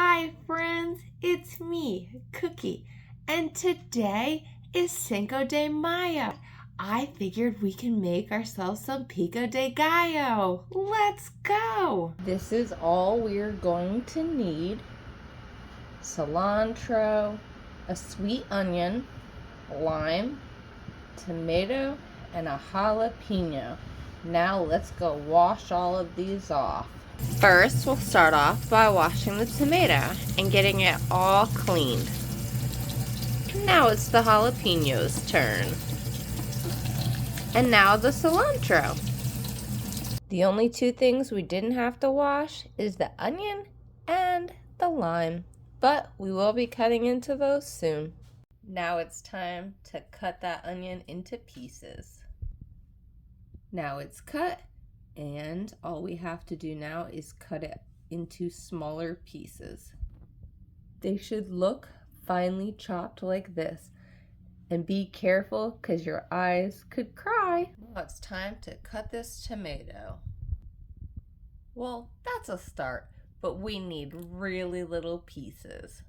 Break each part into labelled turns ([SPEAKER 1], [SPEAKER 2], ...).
[SPEAKER 1] Hi friends, it's me, Cookie, and today is Cinco de Mayo. I figured we can make ourselves some Pico de Gallo. Let's go! This is all we're going to need. Cilantro, a sweet onion, lime, tomato, and a jalapeno. Now let's go wash all of these off. First, we'll start off by washing the tomato and getting it all cleaned. Now it's the jalapeno's turn. And now the cilantro. The only two things we didn't have to wash is the onion and the lime, but we will be cutting into those soon. Now it's time to cut that onion into pieces. Now it's cut, and all we have to do now is cut it into smaller pieces. They should look finely chopped like this. And be careful because your eyes could cry. Now it's time to cut this tomato. Well, that's a start, but we need really little pieces.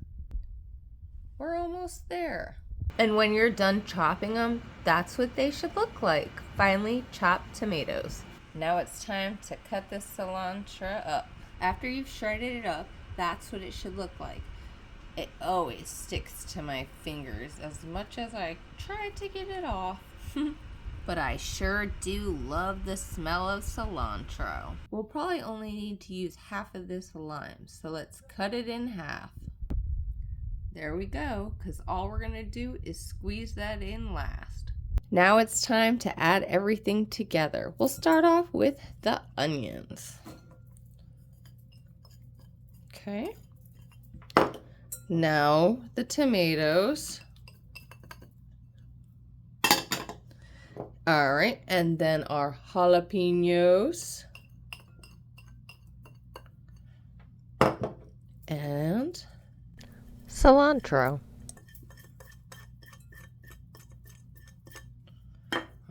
[SPEAKER 1] We're almost there. And when you're done chopping them, that's what they should look like. Finely chopped tomatoes. Now it's time to cut this cilantro up. After you've shredded it up, that's what it should look like. It always sticks to my fingers as much as I try to get it off. But I sure do love the smell of cilantro. We'll probably only need to use half of this lime, so let's cut it in half. There we go, because all we're going to do is squeeze that in last. Now it's time to add everything together. We'll start off with the onions. Okay. Now the tomatoes. All right, and then our jalapenos. And cilantro.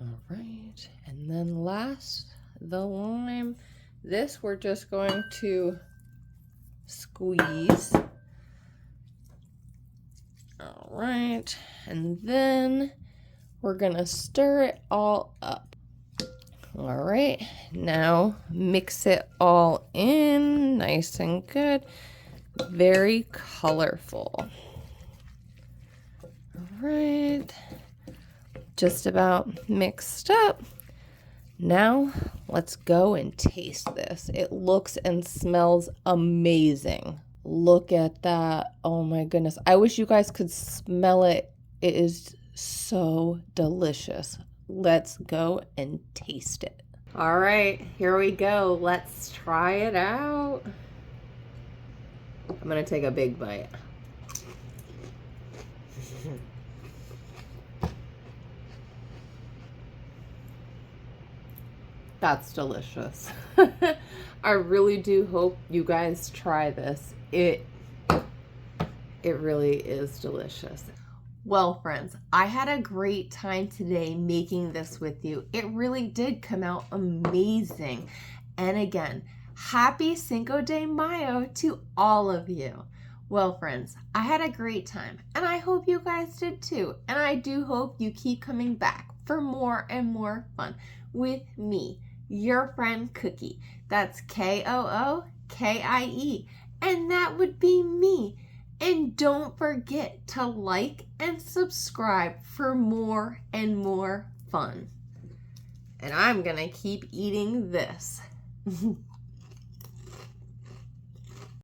[SPEAKER 1] All right, and then last, the lime. This we're just going to squeeze. All right, and then we're gonna stir it all up. All right, now mix it all in nice and good, very colorful. All right, just about mixed up. Now let's go and taste this. It looks and smells amazing. Look at that. Oh my goodness. I wish you guys could smell it. It is so delicious. Let's go and taste it. All right, here we go. Let's try it out. I'm gonna take a big bite. That's delicious. I really do hope you guys try this. It really is delicious. Well, friends, I had a great time today making this with you. It really did come out amazing. And again, happy Cinco de Mayo to all of you. Well, friends, I had a great time, and I hope you guys did too. And I do hope you keep coming back for more and more fun with me, your friend Cookie. That's Kookie. And that would be me. And don't forget to like and subscribe for more and more fun. And I'm gonna keep eating this.